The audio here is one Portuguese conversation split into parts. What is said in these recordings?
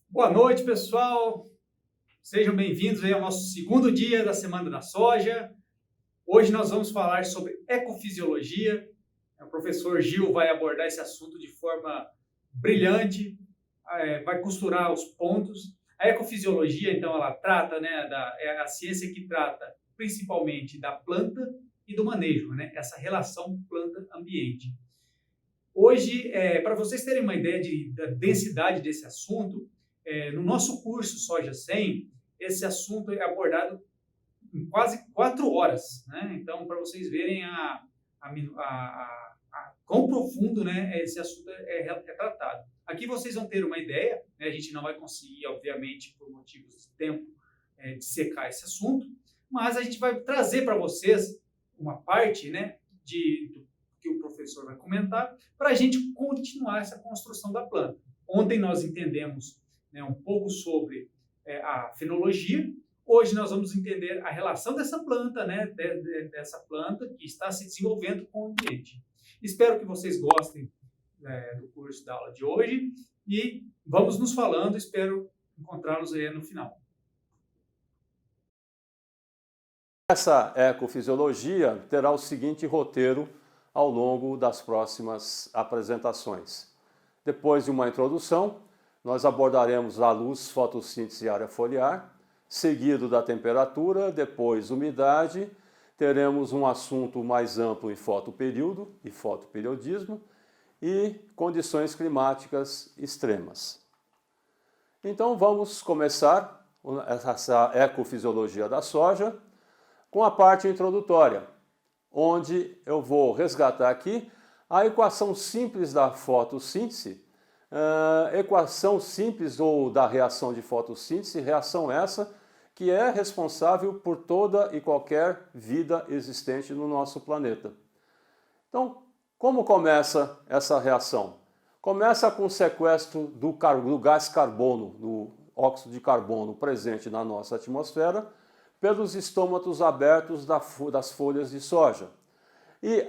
Boa noite, pessoal. Sejam bem-vindos aí ao nosso segundo dia da Semana da Soja. Hoje nós vamos falar sobre ecofisiologia. O professor Gil vai abordar esse assunto de forma brilhante, vai costurar os pontos. A ecofisiologia, então, ela trata, né, é a ciência que trata principalmente da planta e do manejo, né, essa relação planta-ambiente. Hoje, para vocês terem uma ideia da densidade desse assunto, no nosso curso Soja 100, esse assunto é abordado em quase 4 horas. Né? Então, para vocês verem quão profundo, né, esse assunto é tratado. Aqui vocês vão ter uma ideia, né? A gente não vai conseguir, obviamente, por motivos de tempo, dissecar esse assunto, mas a gente vai trazer para vocês uma parte, né, que o professor vai comentar, para a gente continuar essa construção da planta. Ontem nós entendemos, né, um pouco sobre a fenologia. Hoje nós vamos entender a relação dessa planta, né, dessa planta que está se desenvolvendo com o ambiente. Espero que vocês gostem do curso da aula de hoje e vamos nos falando. Espero encontrá-los aí no final. Essa ecofisiologia terá o seguinte roteiro ao longo das próximas apresentações. Depois de uma introdução, nós abordaremos a luz, fotossíntese e área foliar, seguido da temperatura, depois umidade, teremos um assunto mais amplo em fotoperíodo e fotoperiodismo e condições climáticas extremas. Então vamos começar essa ecofisiologia da soja com a parte introdutória, onde eu vou resgatar aqui a equação simples da fotossíntese, equação simples ou da reação de fotossíntese, reação essa que é responsável por toda e qualquer vida existente no nosso planeta. Então, como começa essa reação? Começa com o sequestro do gás carbono, do óxido de carbono presente na nossa atmosfera, pelos estômatos abertos das folhas de soja. E,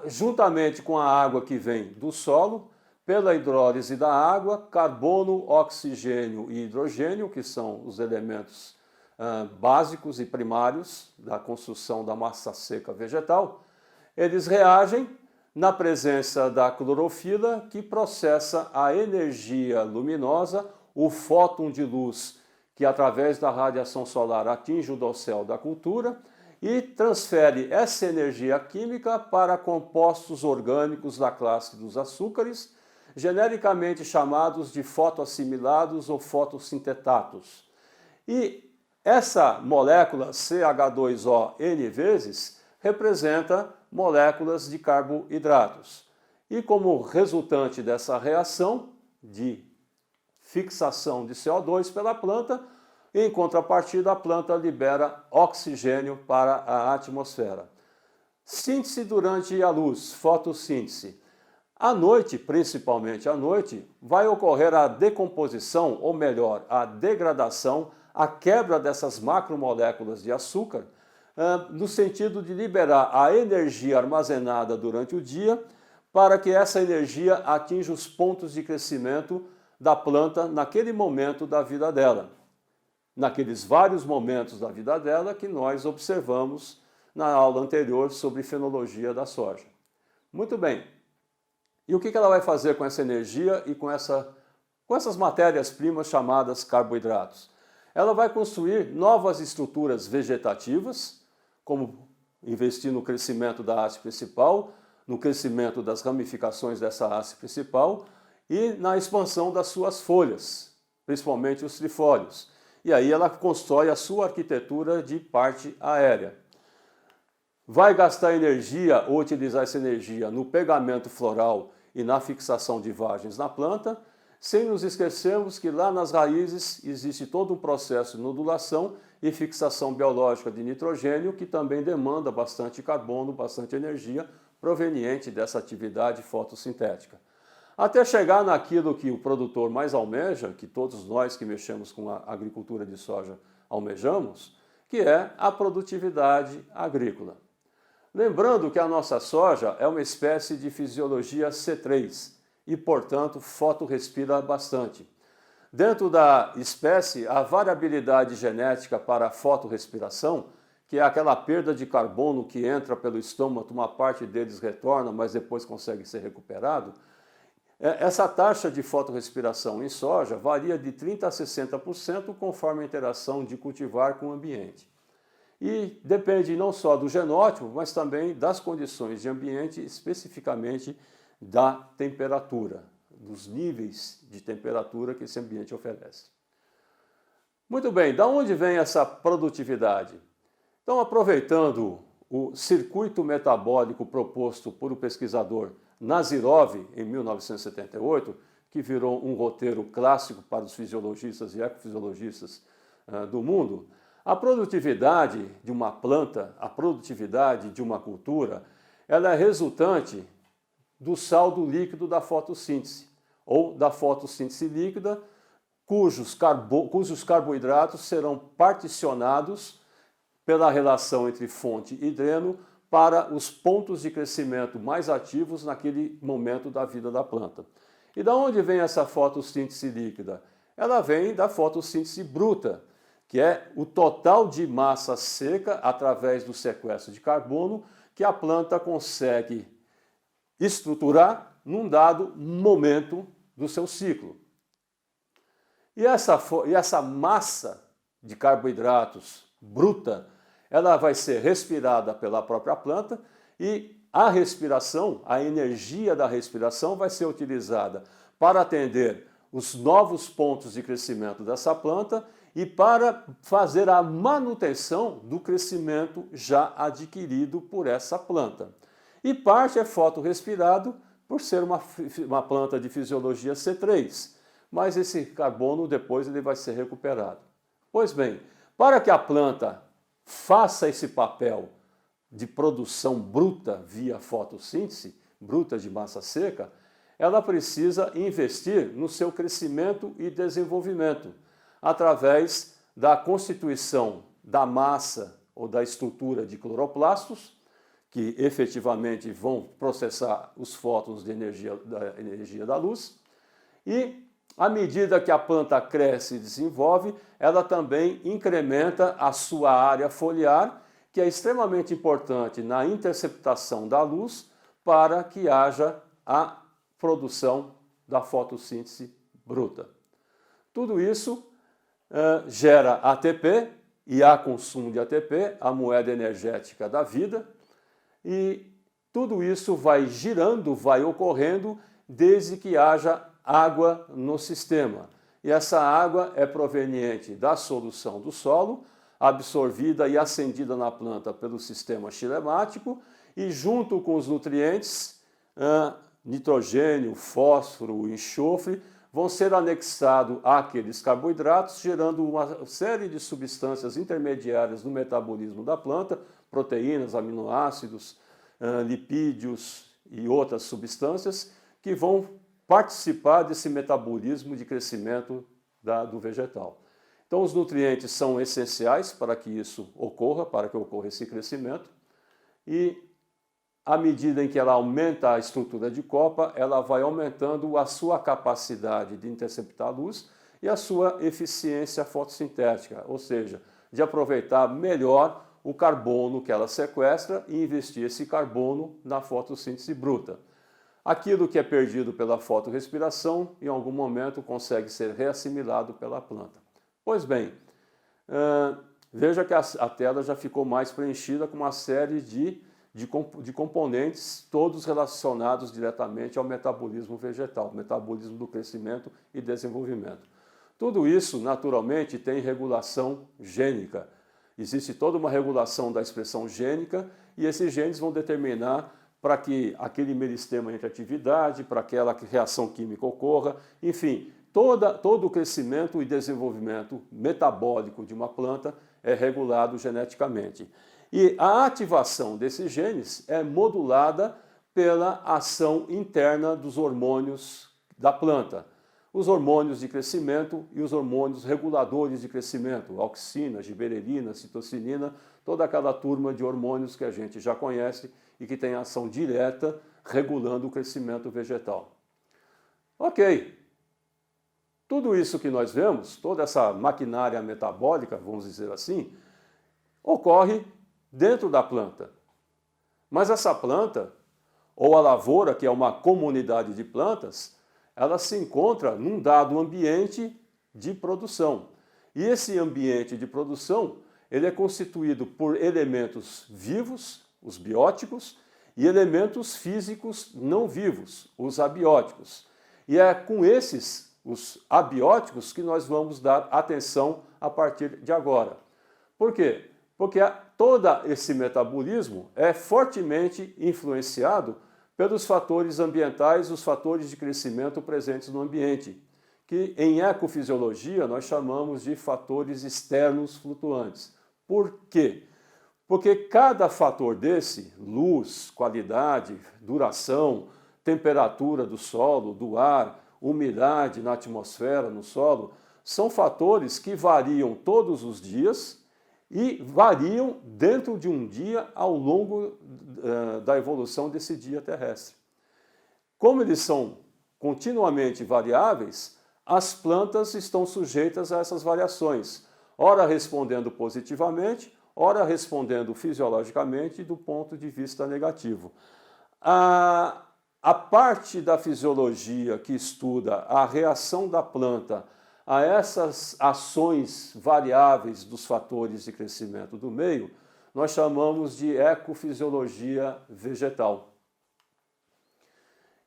juntamente com a água que vem do solo, pela hidrólise da água, carbono, oxigênio e hidrogênio, que são os elementos básicos e primários da construção da massa seca vegetal, eles reagem na presença da clorofila, que processa a energia luminosa, o fóton de luz, que através da radiação solar atinge o dossel da cultura e transfere essa energia química para compostos orgânicos da classe dos açúcares, genericamente chamados de fotoassimilados ou fotossintetatos. E essa molécula CH2O N vezes representa moléculas de carboidratos. E como resultante dessa reação de fixação de CO2 pela planta, em contrapartida a planta libera oxigênio para a atmosfera. Síntese durante a luz, fotossíntese. À noite, principalmente à noite, vai ocorrer a decomposição, ou melhor, a degradação, a quebra dessas macromoléculas de açúcar, no sentido de liberar a energia armazenada durante o dia para que essa energia atinja os pontos de crescimento da planta naquele momento da vida dela. Naqueles vários momentos da vida dela que nós observamos na aula anterior sobre fenologia da soja. Muito bem. E o que ela vai fazer com essa energia e com essas matérias-primas chamadas carboidratos? Ela vai construir novas estruturas vegetativas, como investir no crescimento da haste principal, no crescimento das ramificações dessa haste principal e na expansão das suas folhas, principalmente os trifólios. E aí ela constrói a sua arquitetura de parte aérea. Vai gastar energia ou utilizar essa energia no pegamento floral e na fixação de vagens na planta, sem nos esquecermos que lá nas raízes existe todo um processo de nodulação e fixação biológica de nitrogênio, que também demanda bastante carbono, bastante energia proveniente dessa atividade fotossintética. Até chegar naquilo que o produtor mais almeja, que todos nós que mexemos com a agricultura de soja almejamos, que é a produtividade agrícola. Lembrando que a nossa soja é uma espécie de fisiologia C3 e, portanto, fotorrespira bastante. Dentro da espécie, a variabilidade genética para a fotorrespiração, que é aquela perda de carbono que entra pelo estômago, uma parte deles retorna, mas depois consegue ser recuperado. Essa taxa de fotorrespiração em soja varia de 30% a 60% conforme a interação de cultivar com o ambiente. E depende não só do genótipo, mas também das condições de ambiente, especificamente da temperatura, dos níveis de temperatura que esse ambiente oferece. Muito bem, da onde vem essa produtividade? Então, aproveitando o circuito metabólico proposto por o pesquisador Nazirov, em 1978, que virou um roteiro clássico para os fisiologistas e ecofisiologistas do mundo, a produtividade de uma planta, a produtividade de uma cultura, ela é resultante do saldo líquido da fotossíntese, ou da fotossíntese líquida, cujos carboidratos serão particionados pela relação entre fonte e dreno para os pontos de crescimento mais ativos naquele momento da vida da planta. E da onde vem essa fotossíntese líquida? Ela vem da fotossíntese bruta, que é o total de massa seca através do sequestro de carbono que a planta consegue estruturar num dado momento do seu ciclo. E essa massa de carboidratos bruta, ela vai ser respirada pela própria planta e a respiração, a energia da respiração vai ser utilizada para atender os novos pontos de crescimento dessa planta e para fazer a manutenção do crescimento já adquirido por essa planta. E parte é fotorrespirado por ser uma planta de fisiologia C3, mas esse carbono depois ele vai ser recuperado. Pois bem, para que a planta faça esse papel de produção bruta via fotossíntese, bruta de massa seca, ela precisa investir no seu crescimento e desenvolvimento, através da constituição da massa ou da estrutura de cloroplastos, que efetivamente vão processar os fótons de energia da luz, e à medida que a planta cresce e desenvolve, ela também incrementa a sua área foliar, que é extremamente importante na interceptação da luz para que haja a produção da fotossíntese bruta. Tudo isso gera ATP e há consumo de ATP, a moeda energética da vida, e tudo isso vai girando, vai ocorrendo desde que haja água no sistema. E essa água é proveniente da solução do solo, absorvida e acendida na planta pelo sistema xilemático e junto com os nutrientes, nitrogênio, fósforo, enxofre, vão ser anexados àqueles carboidratos, gerando uma série de substâncias intermediárias no metabolismo da planta, proteínas, aminoácidos, lipídios e outras substâncias que vão participar desse metabolismo de crescimento do vegetal. Então, os nutrientes são essenciais para que isso ocorra, para que ocorra esse crescimento, e à medida em que ela aumenta a estrutura de copa, ela vai aumentando a sua capacidade de interceptar a luz e a sua eficiência fotossintética, ou seja, de aproveitar melhor o carbono que ela sequestra e investir esse carbono na fotossíntese bruta. Aquilo que é perdido pela fotorrespiração, em algum momento consegue ser reassimilado pela planta. Pois bem, veja que a tela já ficou mais preenchida com uma série de componentes, todos relacionados diretamente ao metabolismo vegetal, metabolismo do crescimento e desenvolvimento. Tudo isso, naturalmente, tem regulação gênica. Existe toda uma regulação da expressão gênica e esses genes vão determinar para que aquele meristema entre atividade, para aquela reação química ocorra, enfim, todo o crescimento e desenvolvimento metabólico de uma planta é regulado geneticamente. E a ativação desses genes é modulada pela ação interna dos hormônios da planta. Os hormônios de crescimento e os hormônios reguladores de crescimento, auxina, giberelina, citocinina, toda aquela turma de hormônios que a gente já conhece e que tem ação direta regulando o crescimento vegetal. Ok. Tudo isso que nós vemos, toda essa maquinária metabólica, vamos dizer assim, ocorre dentro da planta. Mas essa planta, ou a lavoura, que é uma comunidade de plantas, ela se encontra num dado ambiente de produção. E esse ambiente de produção, ele é constituído por elementos vivos, os bióticos, e elementos físicos não vivos, os abióticos. E é com esses, os abióticos, que nós vamos dar atenção a partir de agora. Por quê? Porque todo esse metabolismo é fortemente influenciado pelos fatores ambientais, os fatores de crescimento presentes no ambiente, que em ecofisiologia nós chamamos de fatores externos flutuantes. Por quê? Porque cada fator desse, luz, qualidade, duração, temperatura do solo, do ar, umidade na atmosfera, no solo, são fatores que variam todos os dias e variam dentro de um dia ao longo da evolução desse dia terrestre. Como eles são continuamente variáveis, as plantas estão sujeitas a essas variações, ora respondendo positivamente, ora respondendo fisiologicamente do ponto de vista negativo. A parte da fisiologia que estuda a reação da planta a essas ações variáveis dos fatores de crescimento do meio, nós chamamos de ecofisiologia vegetal.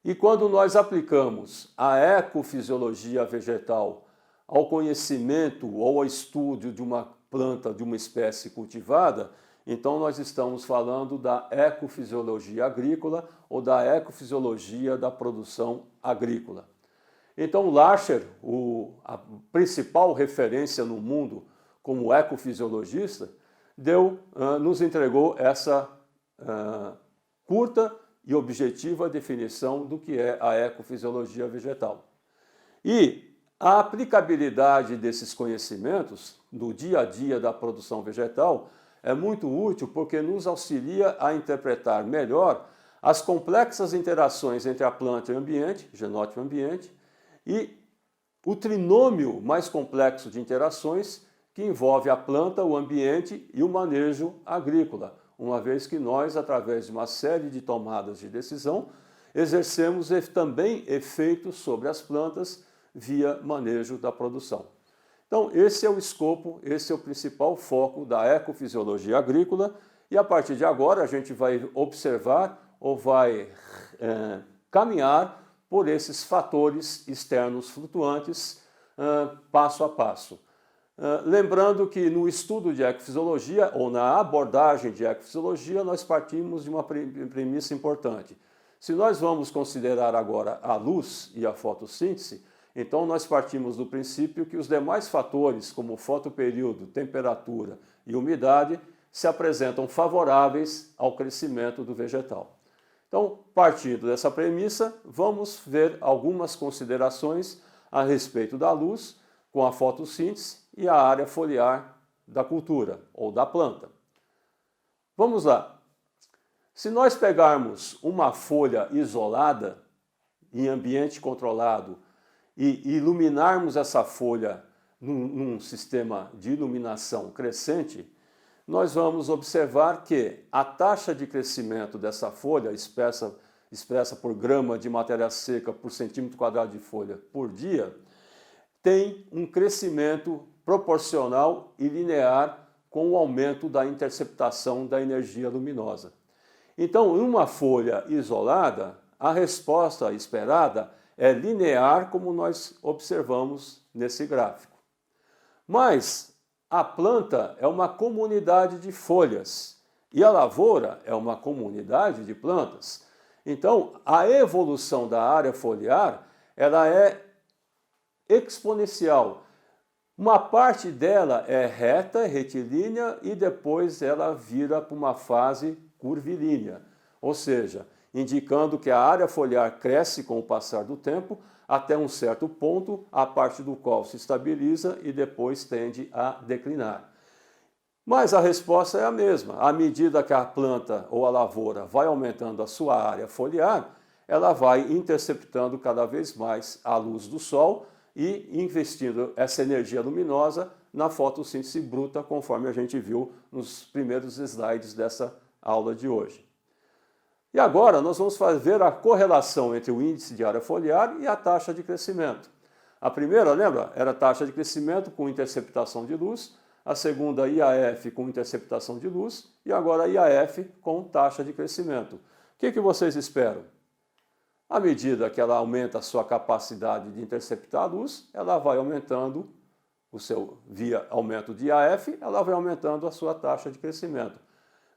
E quando nós aplicamos a ecofisiologia vegetal ao conhecimento ou ao estudo de uma planta, de uma espécie cultivada, então nós estamos falando da ecofisiologia agrícola ou da ecofisiologia da produção agrícola. Então Larcher, a principal referência no mundo como ecofisiologista, nos entregou essa curta e objetiva definição do que é a ecofisiologia vegetal. E a aplicabilidade desses conhecimentos no dia a dia da produção vegetal é muito útil porque nos auxilia a interpretar melhor as complexas interações entre a planta e o ambiente, genótipo e ambiente, e o trinômio mais complexo de interações que envolve a planta, o ambiente e o manejo agrícola, uma vez que nós, através de uma série de tomadas de decisão, exercemos também efeitos sobre as plantas via manejo da produção. Então, esse é o escopo, esse é o principal foco da ecofisiologia agrícola e a partir de agora a gente vai observar ou vai caminhar por esses fatores externos flutuantes passo a passo. Lembrando que no estudo de ecofisiologia ou na abordagem de ecofisiologia nós partimos de uma premissa importante. Se nós vamos considerar agora a luz e a fotossíntese, então nós partimos do princípio que os demais fatores, como fotoperíodo, temperatura e umidade, se apresentam favoráveis ao crescimento do vegetal. Então, partindo dessa premissa, vamos ver algumas considerações a respeito da luz com a fotossíntese e a área foliar da cultura ou da planta. Vamos lá. Se nós pegarmos uma folha isolada em ambiente controlado e iluminarmos essa folha num sistema de iluminação crescente, nós vamos observar que a taxa de crescimento dessa folha, expressa por grama de matéria seca por centímetro quadrado de folha por dia, tem um crescimento proporcional e linear com o aumento da interceptação da energia luminosa. Então, em uma folha isolada, a resposta esperada é linear, como nós observamos nesse gráfico. Mas a planta é uma comunidade de folhas e a lavoura é uma comunidade de plantas. Então, a evolução da área foliar, ela é exponencial. Uma parte dela é reta, retilínea, e depois ela vira para uma fase curvilínea, ou seja, indicando que a área foliar cresce com o passar do tempo até um certo ponto, a parte do qual se estabiliza e depois tende a declinar. Mas a resposta é a mesma. À medida que a planta ou a lavoura vai aumentando a sua área foliar, ela vai interceptando cada vez mais a luz do sol e investindo essa energia luminosa na fotossíntese bruta, conforme a gente viu nos primeiros slides dessa aula de hoje. E agora nós vamos ver a correlação entre o índice de área foliar e a taxa de crescimento. A primeira, lembra? Era a taxa de crescimento com interceptação de luz, a segunda IAF com interceptação de luz e agora a IAF com taxa de crescimento. O que vocês esperam? À medida que ela aumenta a sua capacidade de interceptar a luz, ela vai aumentando via aumento de IAF, ela vai aumentando a sua taxa de crescimento.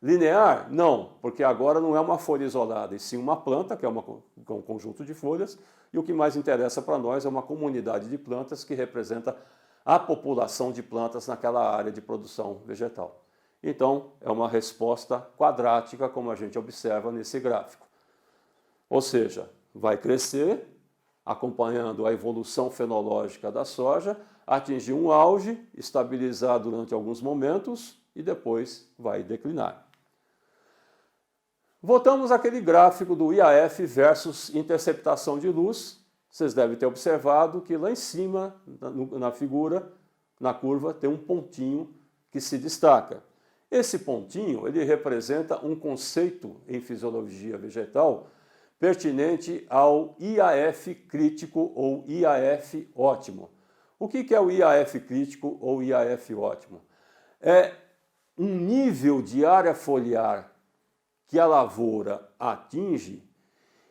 Linear? Não, porque agora não é uma folha isolada, e sim uma planta, que é um conjunto de folhas, e o que mais interessa para nós é uma comunidade de plantas que representa a população de plantas naquela área de produção vegetal. Então, é uma resposta quadrática, como a gente observa nesse gráfico. Ou seja, vai crescer, acompanhando a evolução fenológica da soja, atingir um auge, estabilizar durante alguns momentos e depois vai declinar. Voltamos àquele gráfico do IAF versus interceptação de luz. Vocês devem ter observado que lá em cima, na figura, na curva, tem um pontinho que se destaca. Esse pontinho, ele representa um conceito em fisiologia vegetal pertinente ao IAF crítico ou IAF ótimo. O que é o IAF crítico ou IAF ótimo? É um nível de área foliar que a lavoura atinge,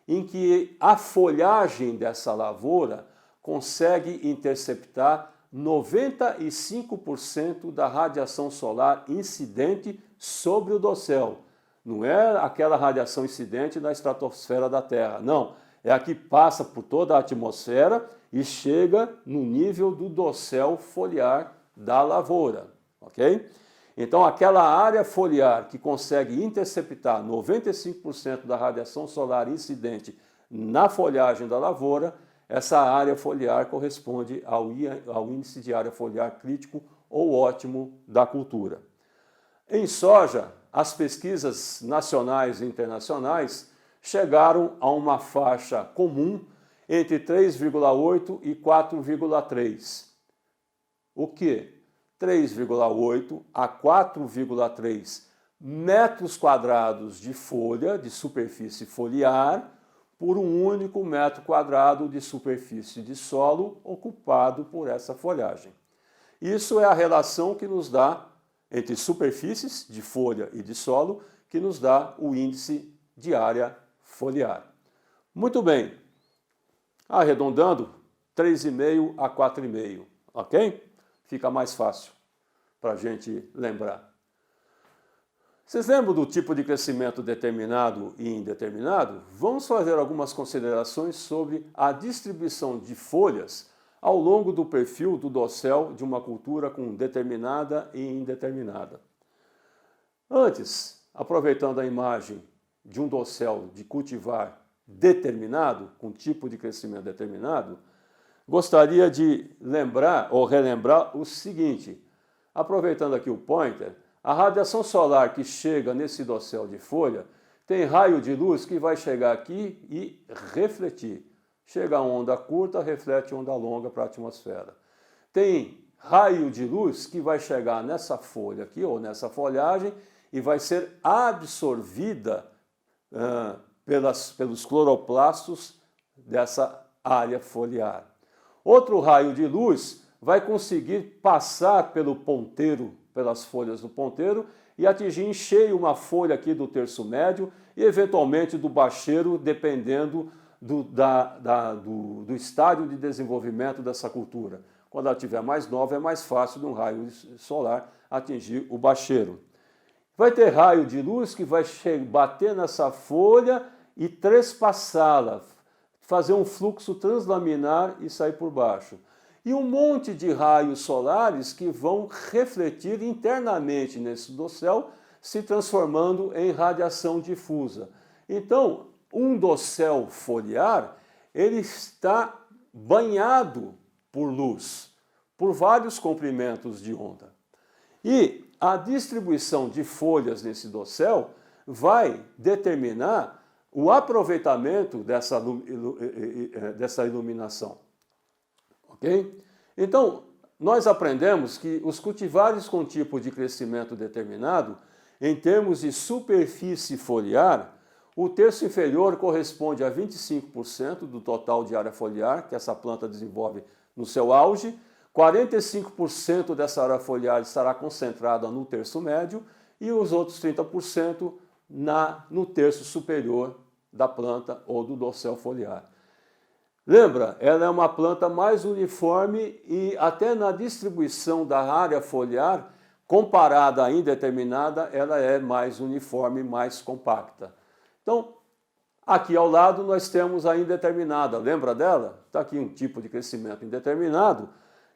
em que a folhagem dessa lavoura consegue interceptar 95% da radiação solar incidente sobre o dossel. Não é aquela radiação incidente na estratosfera da Terra, não. É a que passa por toda a atmosfera e chega no nível do dossel foliar da lavoura, ok? Então, aquela área foliar que consegue interceptar 95% da radiação solar incidente na folhagem da lavoura, essa área foliar corresponde ao índice de área foliar crítico ou ótimo da cultura. Em soja, as pesquisas nacionais e internacionais chegaram a uma faixa comum entre 3,8 e 4,3. O que? 3,8 a 4,3 metros quadrados de folha, de superfície foliar, por um único metro quadrado de superfície de solo ocupado por essa folhagem. Isso é a relação que nos dá entre superfícies de folha e de solo, que nos dá o índice de área foliar. Muito bem, arredondando, 3,5 a 4,5, ok? Fica mais fácil para a gente lembrar. Vocês lembram do tipo de crescimento determinado e indeterminado? Vamos fazer algumas considerações sobre a distribuição de folhas ao longo do perfil do dossel de uma cultura com determinada e indeterminada. Antes, aproveitando a imagem de um dossel de cultivar determinado, com tipo de crescimento determinado, gostaria de lembrar ou relembrar o seguinte, aproveitando aqui o pointer, a radiação solar que chega nesse dossel de folha tem raio de luz que vai chegar aqui e refletir. Chega a onda curta, reflete onda longa para a atmosfera. Tem raio de luz que vai chegar nessa folha aqui, ou nessa folhagem, e vai ser absorvida pelos cloroplastos dessa área foliar. Outro raio de luz vai conseguir passar pelo ponteiro, pelas folhas do ponteiro, e atingir em cheio uma folha aqui do terço médio e, eventualmente, do bacheiro, dependendo do estádio de desenvolvimento dessa cultura. Quando ela estiver mais nova, é mais fácil de um raio solar atingir o bacheiro. Vai ter raio de luz que vai bater nessa folha e trespassá-la, fazer um fluxo translaminar e sair por baixo. E um monte de raios solares que vão refletir internamente nesse dossel, se transformando em radiação difusa. Então, um dossel foliar, ele está banhado por luz, por vários comprimentos de onda. E a distribuição de folhas nesse dossel vai determinar o aproveitamento dessa iluminação. ok? Então, nós aprendemos que os cultivares com tipo de crescimento determinado, em termos de superfície foliar, o terço inferior corresponde a 25% do total de área foliar que essa planta desenvolve no seu auge, 45% dessa área foliar estará concentrada no terço médio e os outros 30% no terço superior da planta ou do dossel foliar. Lembra, ela é uma planta mais uniforme e até na distribuição da área foliar, comparada à indeterminada, ela é mais uniforme, mais compacta. Então, aqui ao lado nós temos a indeterminada, lembra dela? Está aqui um tipo de crescimento indeterminado,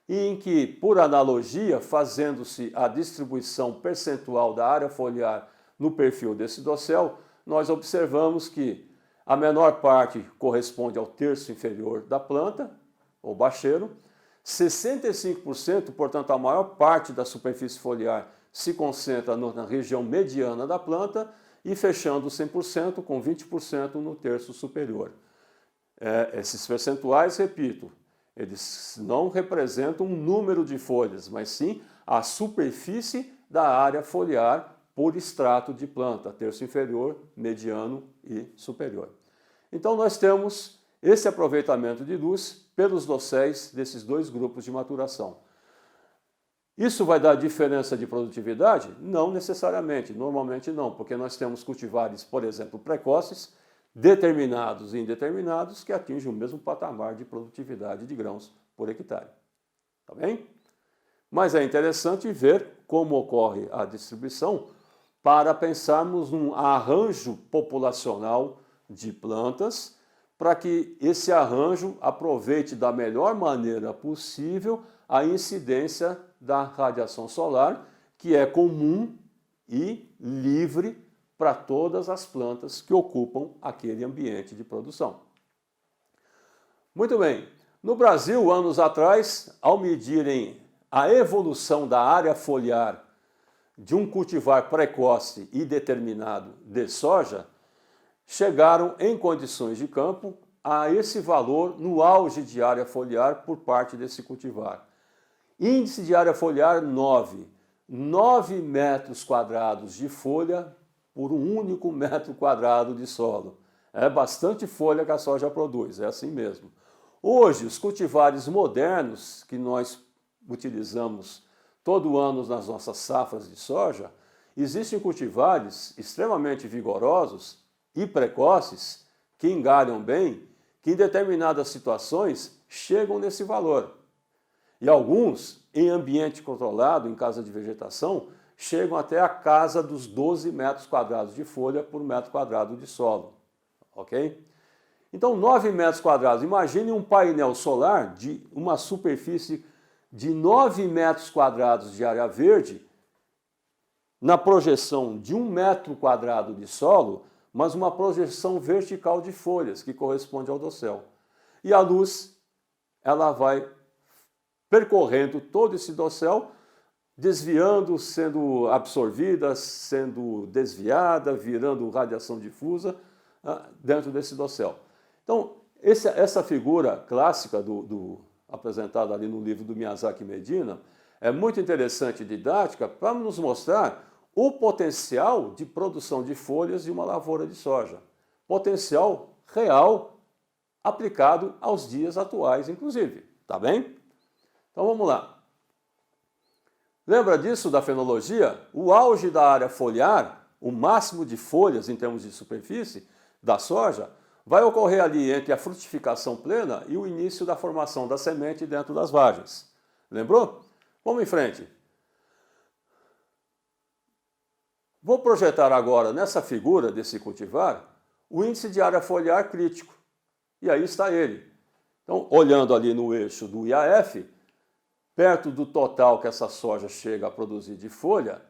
em que, por analogia, fazendo-se a distribuição percentual da área foliar no perfil desse dossel, nós observamos que a menor parte corresponde ao terço inferior da planta, ou bacheiro, 65%, portanto a maior parte da superfície foliar se concentra na região mediana da planta e fechando 100% com 20% no terço superior. Esses percentuais, repito, eles não representam um número de folhas, mas sim a superfície da área foliar por estrato de planta, terço inferior, mediano e superior. Então nós temos esse aproveitamento de luz pelos dosséis desses dois grupos de maturação. Isso vai dar diferença de produtividade? Não necessariamente, normalmente não, porque nós temos cultivares, por exemplo, precoces, determinados e indeterminados, que atingem o mesmo patamar de produtividade de grãos por hectare. Tá bem? Mas é interessante ver como ocorre a distribuição para pensarmos num arranjo populacional de plantas, para que esse arranjo aproveite da melhor maneira possível a incidência da radiação solar, que é comum e livre para todas as plantas que ocupam aquele ambiente de produção. Muito bem. No Brasil, anos atrás, ao medirem a evolução da área foliar de um cultivar precoce e determinado de soja, chegaram em condições de campo a esse valor no auge de área foliar por parte desse cultivar. Índice de área foliar 9. 9 metros quadrados de folha por um único metro quadrado de solo. É bastante folha que a soja produz, é assim mesmo. Hoje, os cultivares modernos que nós utilizamos todo ano nas nossas safras de soja, existem cultivares extremamente vigorosos e precoces, que engalham bem, que em determinadas situações chegam nesse valor. E alguns, em ambiente controlado, em casa de vegetação, chegam até a casa dos 12 metros quadrados de folha por metro quadrado de solo. Ok? Então, 9 metros quadrados. Imagine um painel solar de uma superfície de 9 metros quadrados de área verde, na projeção de 1 metro quadrado de solo, mas uma projeção vertical de folhas, que corresponde ao dossel. E a luz, ela vai percorrendo todo esse dossel, desviando, sendo absorvida, sendo desviada, virando radiação difusa dentro desse dossel. Então, essa figura clássica apresentada ali no livro do Miyazaki Medina é muito interessante e didática para nos mostrar o potencial de produção de folhas de uma lavoura de soja. Potencial real aplicado aos dias atuais, inclusive. Tá bem? Então vamos lá. Lembra disso da fenologia? O auge da área foliar, o máximo de folhas em termos de superfície da soja, vai ocorrer ali entre a frutificação plena e o início da formação da semente dentro das vagens. Lembrou? Vamos em frente. Vou projetar agora nessa figura desse cultivar o índice de área foliar crítico. E aí está ele. Então, olhando ali no eixo do IAF, perto do total que essa soja chega a produzir de folha,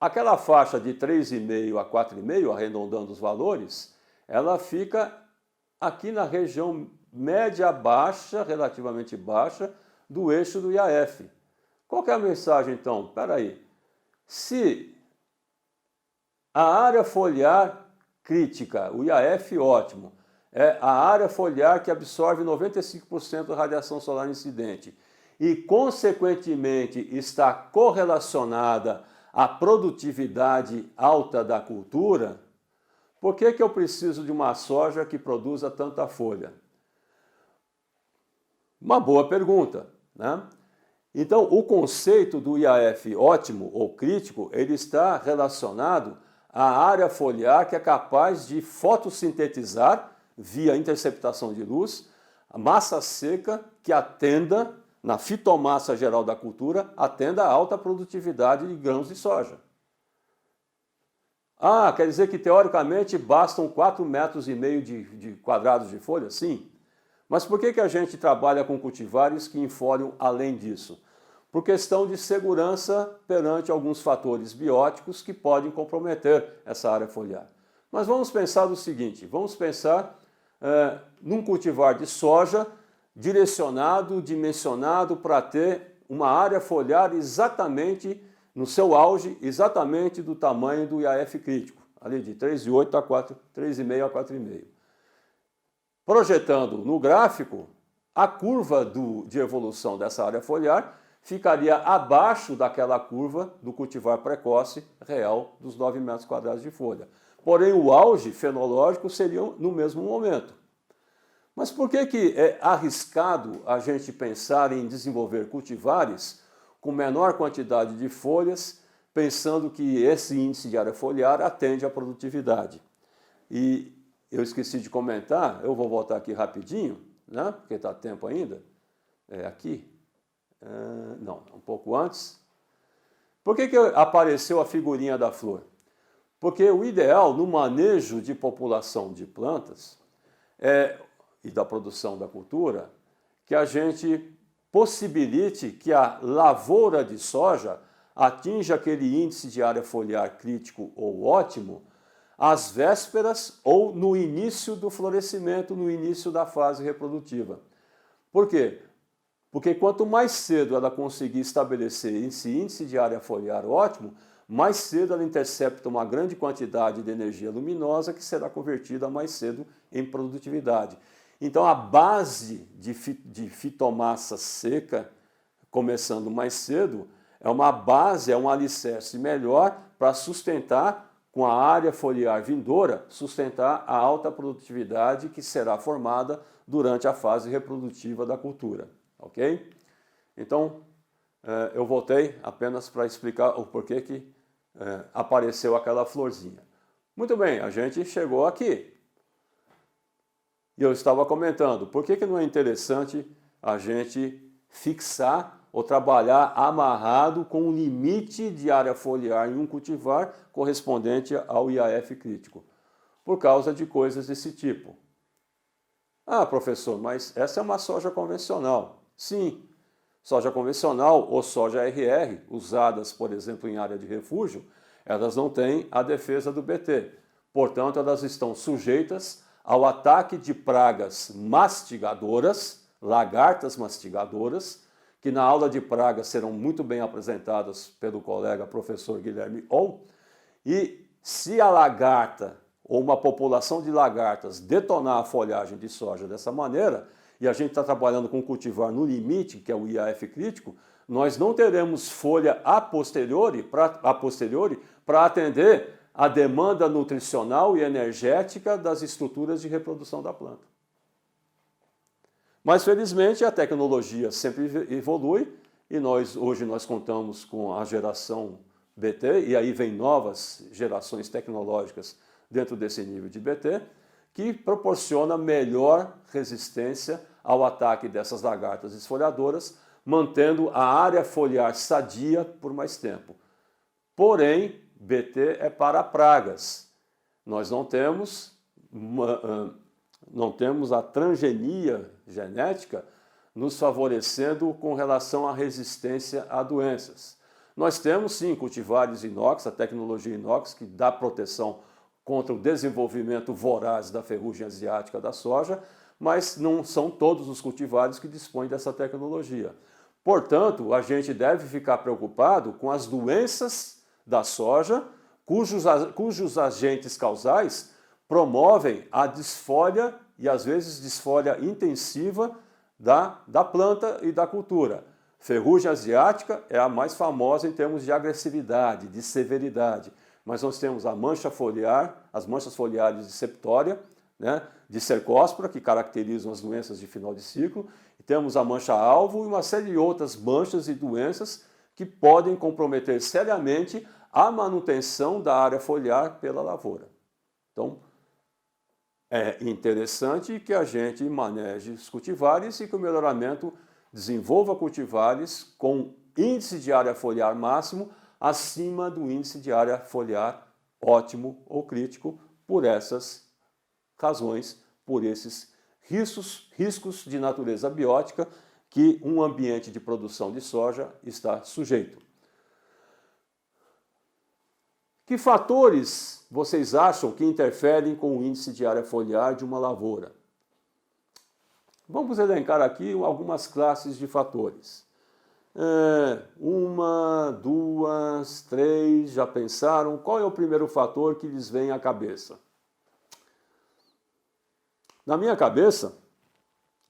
aquela faixa de 3,5 a 4,5, arredondando os valores, ela fica aqui na região média-baixa, relativamente baixa, do eixo do IAF. Qual que é a mensagem, então? Espera aí. Se a área foliar crítica, o IAF ótimo, é a área foliar que absorve 95% da radiação solar incidente e, consequentemente, está correlacionada à produtividade alta da cultura, por que eu preciso de uma soja que produza tanta folha? Uma boa pergunta, né? Então, o conceito do IAF ótimo ou crítico, ele está relacionado à área foliar que é capaz de fotossintetizar, via interceptação de luz, a massa seca que atenda, na fitomassa geral da cultura, atenda a alta produtividade de grãos de soja. Ah, quer dizer que teoricamente bastam 4,5 metros de quadrados de folha? Sim. Mas por que a gente trabalha com cultivares que enfoliam além disso? Por questão de segurança perante alguns fatores bióticos que podem comprometer essa área foliar. Mas vamos pensar o seguinte, vamos pensar num cultivar de soja direcionado, dimensionado para ter uma área foliar exatamente no seu auge, exatamente do tamanho do IAF crítico, ali de 3,8 a 3,5 a 4,5. Projetando no gráfico, a curva de evolução dessa área foliar ficaria abaixo daquela curva do cultivar precoce real dos 9 metros quadrados de folha. Porém, o auge fenológico seria no mesmo momento. Mas por que é arriscado a gente pensar em desenvolver cultivares com menor quantidade de folhas, pensando que esse índice de área foliar atende à produtividade? E eu esqueci de comentar, eu vou voltar aqui rapidinho, né? Porque está tempo ainda. É aqui. Não, um pouco antes. Por que apareceu a figurinha da flor? Porque o ideal no manejo de população de plantas e da produção da cultura, que a gente possibilite que a lavoura de soja atinja aquele índice de área foliar crítico ou ótimo às vésperas ou no início do florescimento, no início da fase reprodutiva. Por quê? Porque quanto mais cedo ela conseguir estabelecer esse índice de área foliar ótimo, mais cedo ela intercepta uma grande quantidade de energia luminosa que será convertida mais cedo em produtividade. Então a base de fitomassa seca, começando mais cedo, é uma base, é um alicerce melhor para sustentar, com a área foliar vindoura, sustentar a alta produtividade que será formada durante a fase reprodutiva da cultura. Ok? Então, eu voltei apenas para explicar o porquê que apareceu aquela florzinha. Muito bem, a gente chegou aqui. E eu estava comentando, por que não é interessante a gente fixar ou trabalhar amarrado com um limite de área foliar em um cultivar correspondente ao IAF crítico? Por causa de coisas desse tipo. Ah, professor, mas essa é uma soja convencional. Sim, soja convencional ou soja RR, usadas, por exemplo, em área de refúgio, elas não têm a defesa do BT. Portanto, elas estão sujeitas ao ataque de pragas mastigadoras, lagartas mastigadoras, que na aula de pragas serão muito bem apresentadas pelo colega professor Guilherme On. E se a lagarta ou uma população de lagartas detonar a folhagem de soja dessa maneira, e a gente está trabalhando com cultivar no limite, que é o IAF crítico, nós não teremos folha a posteriori para atender a demanda nutricional e energética das estruturas de reprodução da planta. Mas, felizmente, a tecnologia sempre evolui e hoje nós contamos com a geração BT, e aí vem novas gerações tecnológicas dentro desse nível de BT, que proporciona melhor resistência ao ataque dessas lagartas esfoliadoras, mantendo a área foliar sadia por mais tempo. Porém, BT é para pragas. Nós não temos a transgenia genética nos favorecendo com relação à resistência a doenças. Nós temos, sim, cultivares inox, a tecnologia inox, que dá proteção contra o desenvolvimento voraz da ferrugem asiática da soja, mas não são todos os cultivares que dispõem dessa tecnologia. Portanto, a gente deve ficar preocupado com as doenças da soja, cujos agentes causais promovem a desfolha e às vezes desfolha intensiva da planta e da cultura. Ferrugem asiática é a mais famosa em termos de agressividade, de severidade. Mas nós temos a mancha foliar, as manchas foliares de septória, né, de cercóspora, que caracterizam as doenças de final de ciclo. E temos a mancha-alvo e uma série de outras manchas e doenças que podem comprometer seriamente a manutenção da área foliar pela lavoura. Então, é interessante que a gente maneje os cultivares e que o melhoramento desenvolva cultivares com índice de área foliar máximo acima do índice de área foliar ótimo ou crítico por essas razões, por esses riscos de natureza biótica que um ambiente de produção de soja está sujeito. Que fatores vocês acham que interferem com o índice de área foliar de uma lavoura? Vamos elencar aqui algumas classes de fatores. 1, 2, 3, já pensaram? Qual é o primeiro fator que lhes vem à cabeça? Na minha cabeça,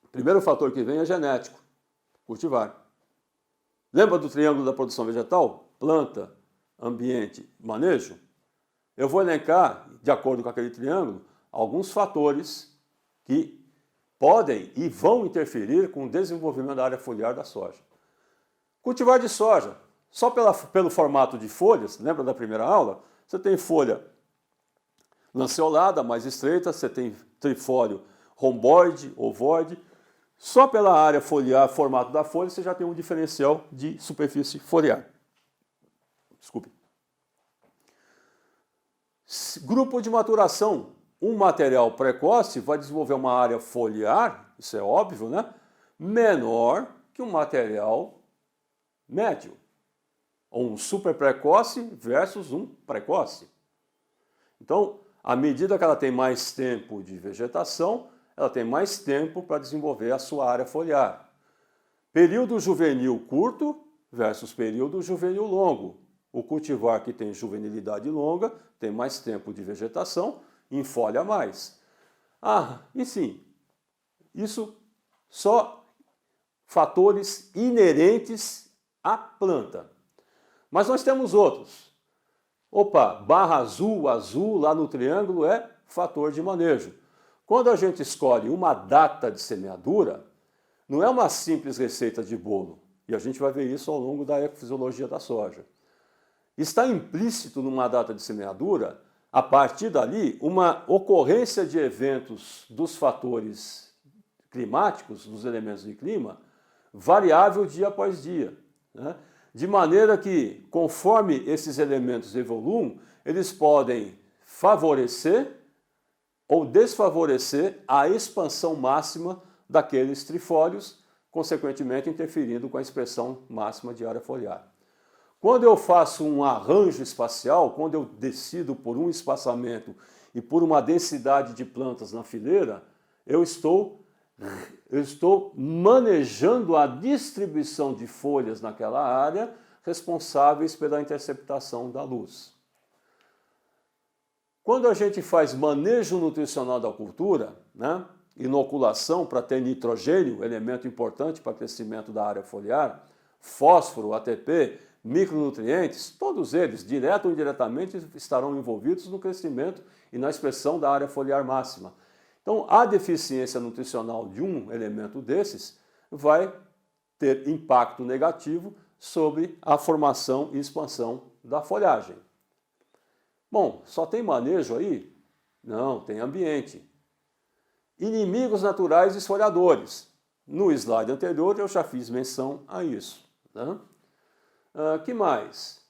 o primeiro fator que vem é genético, cultivar. Lembra do triângulo da produção vegetal? Planta, ambiente, manejo? Eu vou elencar, de acordo com aquele triângulo, alguns fatores que podem e vão interferir com o desenvolvimento da área foliar da soja. Cultivar de soja, só pelo formato de folhas, lembra da primeira aula? Você tem folha lanceolada, mais estreita, você tem trifólio romboide, ovoide. Só pela área foliar, formato da folha, você já tem um diferencial de superfície foliar. Desculpe. Grupo de maturação. Um material precoce vai desenvolver uma área foliar, isso é óbvio, né? Menor que um material médio. Ou um super precoce versus um precoce. Então, à medida que ela tem mais tempo de vegetação, ela tem mais tempo para desenvolver a sua área foliar. Período juvenil curto versus período juvenil longo. O cultivar que tem juvenilidade longa tem mais tempo de vegetação, enfolha mais. E sim, isso só fatores inerentes à planta. Mas nós temos outros. Barra azul lá no triângulo é fator de manejo. Quando a gente escolhe uma data de semeadura, não é uma simples receita de bolo. E a gente vai ver isso ao longo da ecofisiologia da soja. Está implícito numa data de semeadura, a partir dali, uma ocorrência de eventos dos fatores climáticos, dos elementos de clima, variável dia após dia, né? De maneira que, conforme esses elementos evoluam, eles podem favorecer ou desfavorecer a expansão máxima daqueles trifólios, consequentemente interferindo com a expressão máxima de área foliar. Quando eu faço um arranjo espacial, quando eu decido por um espaçamento e por uma densidade de plantas na fileira, eu estou manejando a distribuição de folhas naquela área responsáveis pela interceptação da luz. Quando a gente faz manejo nutricional da cultura, né, inoculação para ter nitrogênio, elemento importante para o crescimento da área foliar, fósforo, ATP, micronutrientes, todos eles, direto ou indiretamente, estarão envolvidos no crescimento e na expressão da área foliar máxima. Então, a deficiência nutricional de um elemento desses vai ter impacto negativo sobre a formação e expansão da folhagem. Bom, só tem manejo aí? Não, tem ambiente. Inimigos naturais esfoliadores. No slide anterior eu já fiz menção a isso, né? Que mais?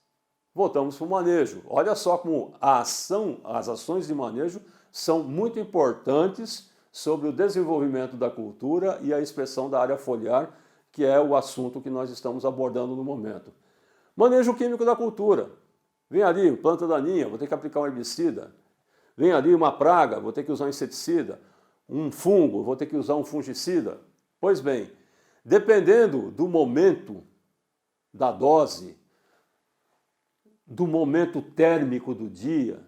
Voltamos para o manejo. Olha só como as ações de manejo são muito importantes sobre o desenvolvimento da cultura e a expressão da área foliar, que é o assunto que nós estamos abordando no momento. Manejo químico da cultura. Vem ali, planta daninha, vou ter que aplicar um herbicida. Vem ali uma praga, vou ter que usar um inseticida. Um fungo, vou ter que usar um fungicida. Pois bem, dependendo do momento da dose, do momento térmico do dia,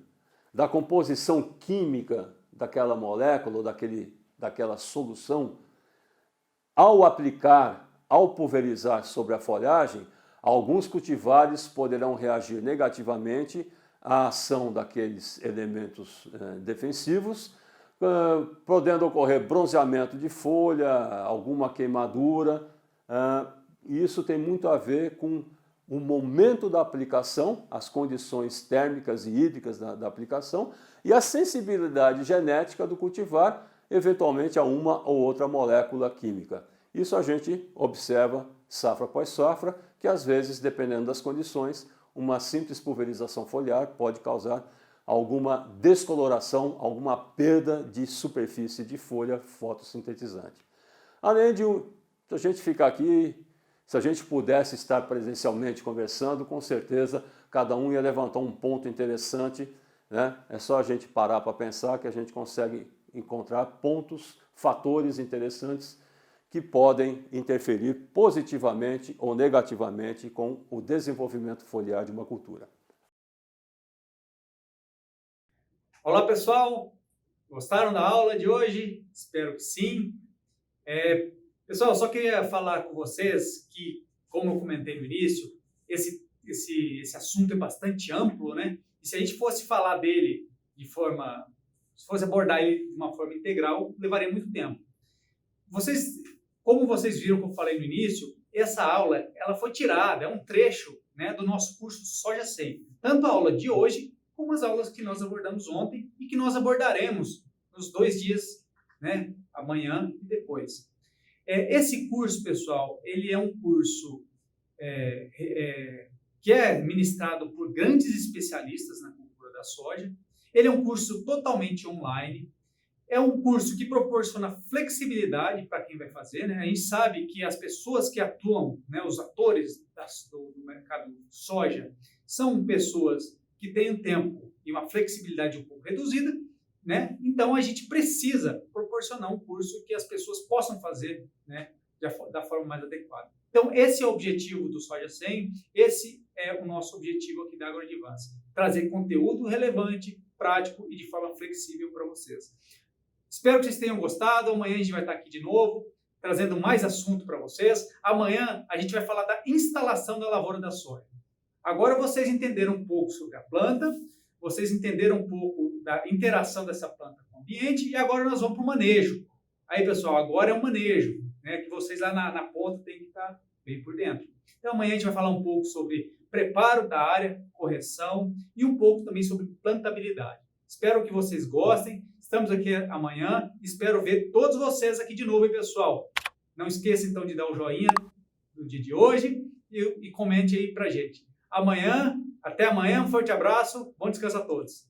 da composição química daquela molécula ou daquela solução, ao aplicar, ao pulverizar sobre a folhagem, alguns cultivares poderão reagir negativamente à ação daqueles elementos defensivos, podendo ocorrer bronzeamento de folha, alguma queimadura. Isso tem muito a ver com o momento da aplicação, as condições térmicas e hídricas da aplicação e a sensibilidade genética do cultivar, eventualmente a uma ou outra molécula química. Isso a gente observa safra após safra, que às vezes, dependendo das condições, uma simples pulverização foliar pode causar alguma descoloração, alguma perda de superfície de folha fotossintetizante. Além de a gente ficar aqui, se a gente pudesse estar presencialmente conversando, com certeza cada um ia levantar um ponto interessante, né? É só a gente parar para pensar que a gente consegue encontrar pontos, fatores interessantes que podem interferir positivamente ou negativamente com o desenvolvimento foliar de uma cultura. Olá pessoal, gostaram da aula de hoje? Espero que sim. Pessoal, eu só queria falar com vocês que, como eu comentei no início, esse assunto é bastante amplo, né? E se a gente fosse falar dele se fosse abordar ele de uma forma integral, levaria muito tempo. Como vocês viram que eu falei no início, essa aula ela foi tirada, é um trecho, né, do nosso curso Soja 100. Tanto a aula de hoje, como as aulas que nós abordamos ontem e que nós abordaremos nos 2 dias, né, amanhã e depois. Esse curso, pessoal, ele é um curso que é ministrado por grandes especialistas na cultura da soja. Ele é um curso totalmente online. É um curso que proporciona flexibilidade para quem vai fazer, né? A gente sabe que as pessoas que atuam, né, os atores do mercado de soja, são pessoas que têm um tempo e uma flexibilidade um pouco reduzida, né? Então a gente precisa proporcionar um curso que as pessoas possam fazer, né, da forma mais adequada. Então esse é o objetivo do Soja 100, esse é o nosso objetivo aqui da AgroAdvance, trazer conteúdo relevante, prático e de forma flexível para vocês. Espero que vocês tenham gostado. Amanhã a gente vai estar aqui de novo, trazendo mais assunto para vocês. Amanhã a gente vai falar da instalação da lavoura da soja. Agora vocês entenderam um pouco sobre a planta, vocês entenderam um pouco da interação dessa planta com o ambiente e agora nós vamos para o manejo. Aí, pessoal, agora é o manejo, né, que vocês lá na ponta têm que estar bem por dentro. Então amanhã a gente vai falar um pouco sobre preparo da área, correção e um pouco também sobre plantabilidade. Espero que vocês gostem. Estamos aqui amanhã. Espero ver todos vocês aqui de novo, hein, pessoal? Não esqueça, então, de dar o joinha no dia de hoje e comente aí pra gente. Até amanhã. Um forte abraço. Bom descanso a todos.